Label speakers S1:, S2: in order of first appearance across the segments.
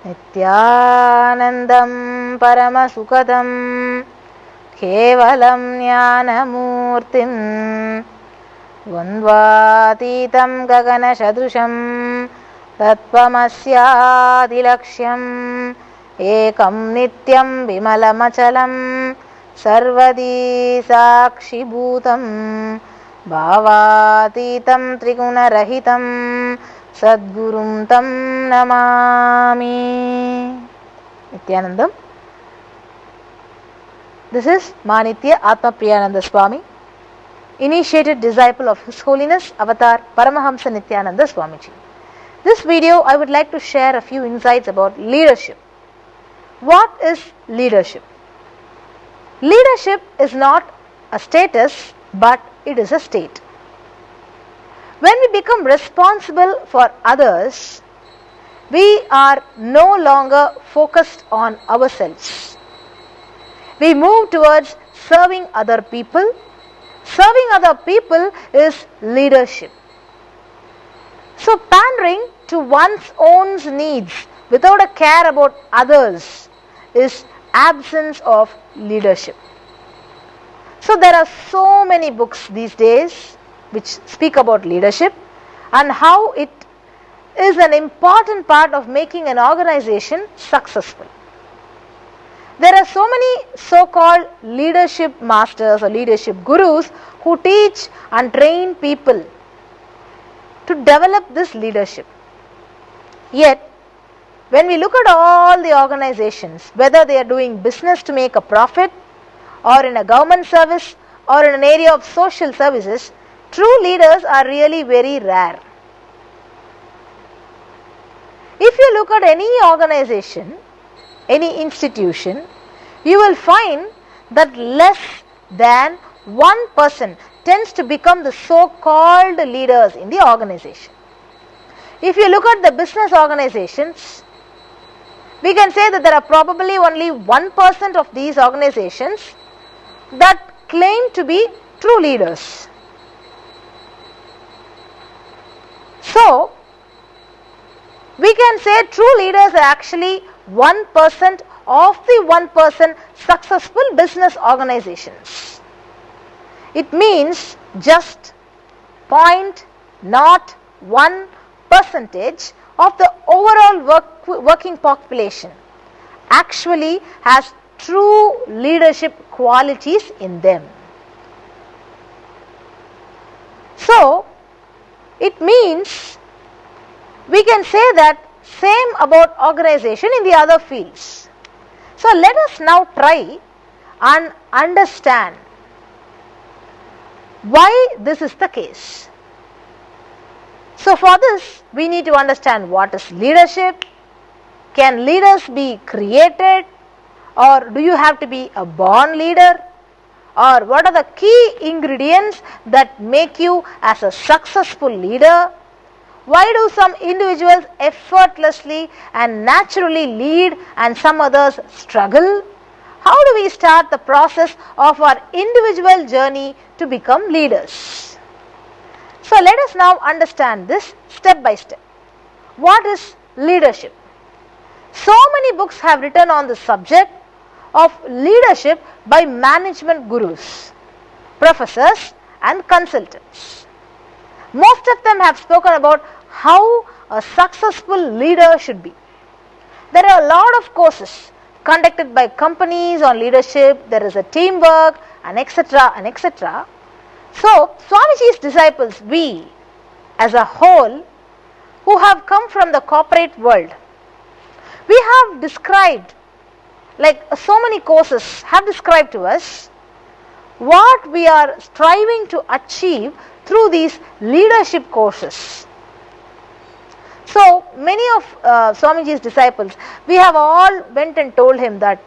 S1: Nityanandam Paramasukadam Kevalam Jnanamurtim Dvandvatitam Gagana Shadrusham Tattvamasyaadilaksham Ekam Nityam Vimalamachalam Sarvadi Sakshi Bhutam Bhavatitam Triguna-rahitam Sadgurum Tam Namami. Nityanandam. This is Manitya Atma Priyananda Swami, initiated disciple of His Holiness Avatar Paramahamsa Nityananda Swamiji. This video I would like to share a few insights about leadership. What is leadership? Leadership is not a status, but it is a state. When we become responsible for others, we are no longer focused on ourselves. We move towards serving other people. Serving other people is leadership. So pandering to one's own needs without a care about others is absence of leadership. So there are so many books these days which speak about leadership and how it is an important part of making an organization successful. There are so many so-called leadership masters or leadership gurus who teach and train people to develop this leadership. Yet, when we look at all the organizations, whether they are doing business to make a profit, or in a government service, or in an area of social services, true leaders are really very rare. If you look at any organization, any institution, you will find that less than 1% tends to become the so-called leaders in the organization. If you look at the business organizations, we can say that there are probably only 1% of these organizations that claim to be true leaders. So, we can say true leaders are actually 1% of the 1% successful business organizations. It means just 0.01% of the overall working population actually has true leadership qualities in them. So, it means we can say that same about organization in the other fields. So let us now try and understand why this is the case. So for this, we need to understand what is leadership. Can leaders be created, or do you have to be a born leader? Or what are the key ingredients that make you as a successful leader? Why do some individuals effortlessly and naturally lead and some others struggle? How do we start the process of our individual journey to become leaders? So let us now understand this step by step. What is leadership? So many books have written on the subject of leadership by management gurus, professors and consultants. Most of them have spoken about how a successful leader should be. There are a lot of courses conducted by companies on leadership, there is a teamwork and etc. and etc. So, Swamiji's disciples, we as a whole who have come from the corporate world, we have described, like so many courses have described to us what we are striving to achieve through these leadership courses. So many of Swamiji's disciples, we have all went and told him that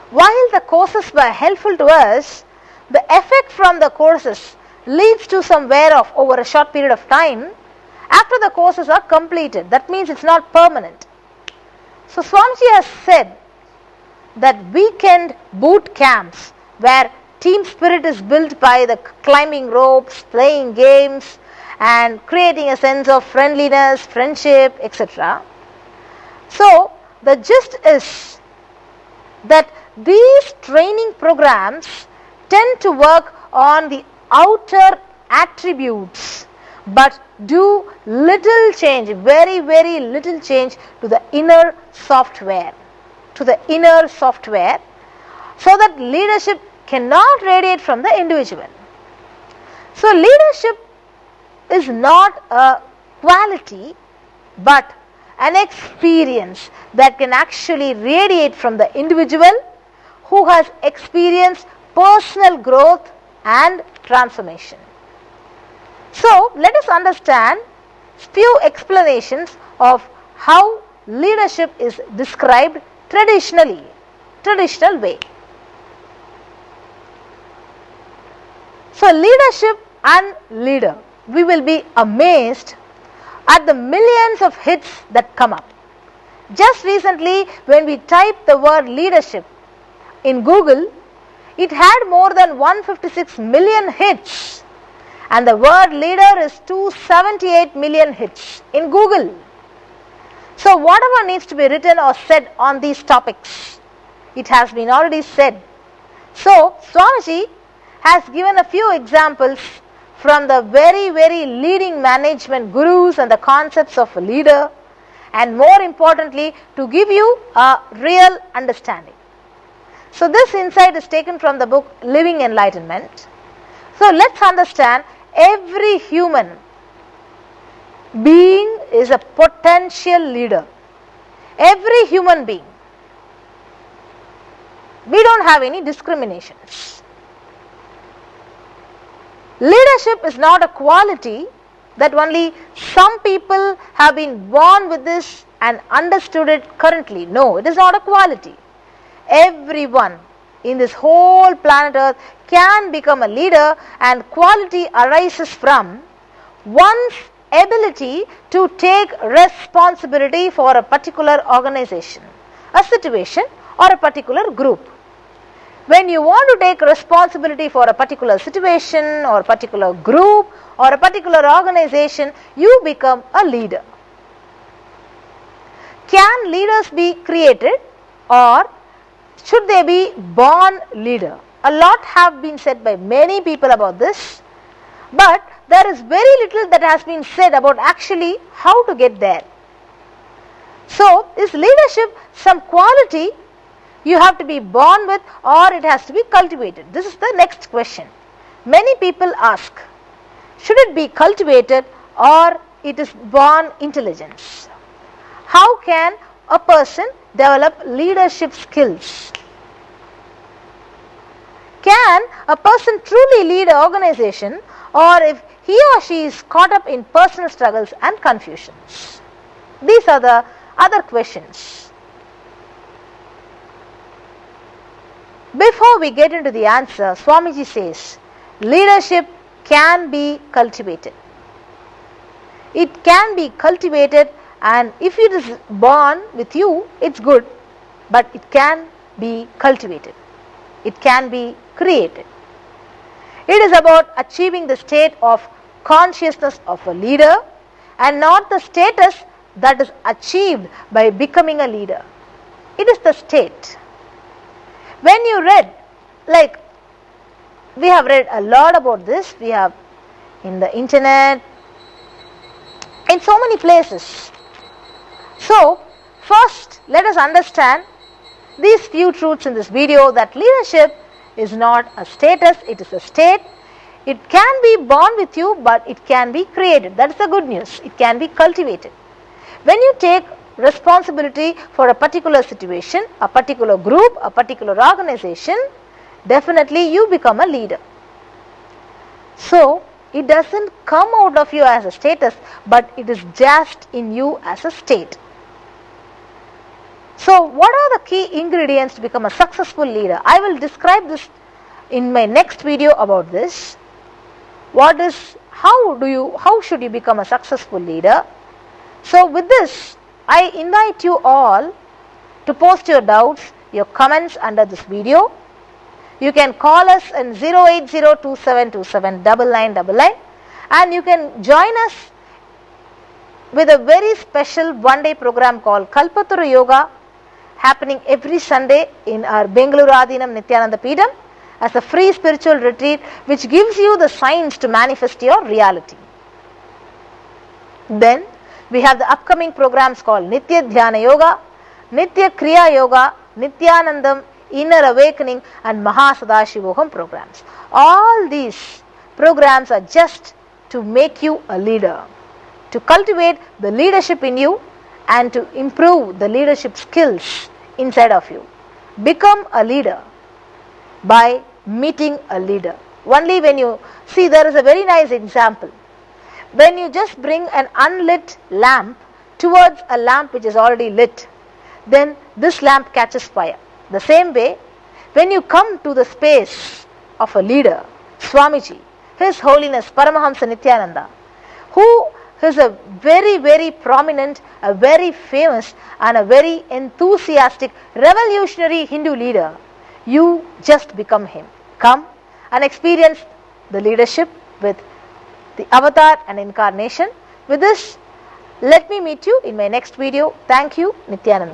S1: while the courses were helpful to us, the effect from the courses leads to some wear off over a short period of time after the courses are completed. That means it's not permanent. So Swamiji has said that weekend boot camps where team spirit is built by the climbing ropes, playing games and creating a sense of friendliness, friendship, etc. So the gist is that these training programs tend to work on the outer attributes but do little change, very little change to the inner software, so that leadership cannot radiate from the individual. So leadership is not a quality but an experience that can actually radiate from the individual who has experienced personal growth and transformation. So let us understand few explanations of how leadership is described traditional way. So leadership and leader, we will be amazed at the millions of hits that come up. Just recently when we typed the word leadership in Google, it had more than 156 million hits, and the word leader is 278 million hits in Google. So whatever needs to be written or said on these topics, it has been already said. So Swamiji has given a few examples from the very leading management gurus and the concepts of a leader, and more importantly to give you a real understanding. So this insight is taken from the book Living Enlightenment. So let's understand, every human being is a potential leader. Every human being. We don't have any discriminations. Leadership is not a quality that only some people have been born with this and understood it currently. No, it is not a quality. Everyone in this whole planet Earth can become a leader, and quality arises from one's ability to take responsibility for a particular organization, a situation or a particular group. When you want to take responsibility for a particular situation or a particular group or a particular organization, you become a leader. Can leaders be created, or should they be born leader? A lot have been said by many people about this, but there is very little that has been said about actually how to get there. So is leadership some quality you have to be born with, or it has to be cultivated? This is the next question. Many people ask, should it be cultivated or it is born intelligence? How can a person develop leadership skills? Can a person truly lead an organization, or if he or she is caught up in personal struggles and confusions? These are the other questions. Before we get into the answer, Swamiji says, leadership can be cultivated. It can be cultivated, and if it is born with you, it's good, but it can be cultivated. It can be created. It is about achieving the state of consciousness of a leader and not the status that is achieved by becoming a leader. It is the state. When you read, like we have read a lot about this, we have in the internet, in so many places. So first let us understand these few truths in this video, that leadership is not a status, it is a state. It can be born with you, but it can be created. That is the good news. It can be cultivated. When you take responsibility for a particular situation, a particular group, a particular organization, definitely you become a leader. So it doesn't come out of you as a status, but it is just in you as a state. So what are the key ingredients to become a successful leader? I will describe this in my next video about this. How should you become a successful leader? So with this, I invite you all to post your doubts, your comments under this video. You can call us on 08027279999, and you can join us with a very special one-day program called Kalpataru Yoga, happening every Sunday in our Bengaluru Adhinam Nityananda Peedam as a free spiritual retreat which gives you the signs to manifest your reality. Then we have the upcoming programs called Nitya Dhyana Yoga, Nitya Kriya Yoga, Nityanandam, Inner Awakening and Mahasadashivoham programs. All these programs are just to make you a leader, to cultivate the leadership in you and to improve the leadership skills inside of you. Become a leader by meeting a leader. Only when you see, there is a very nice example. When you just bring an unlit lamp towards a lamp which is already lit, then this lamp catches fire. The same way, when you come to the space of a leader, Swamiji, His Holiness Paramahamsa Nityananda, who is a very, very prominent, a very famous and a very enthusiastic, revolutionary Hindu leader, you just become him. Come and experience the leadership with the avatar and incarnation. With this, let me meet you in my next video. Thank you, Nityananda.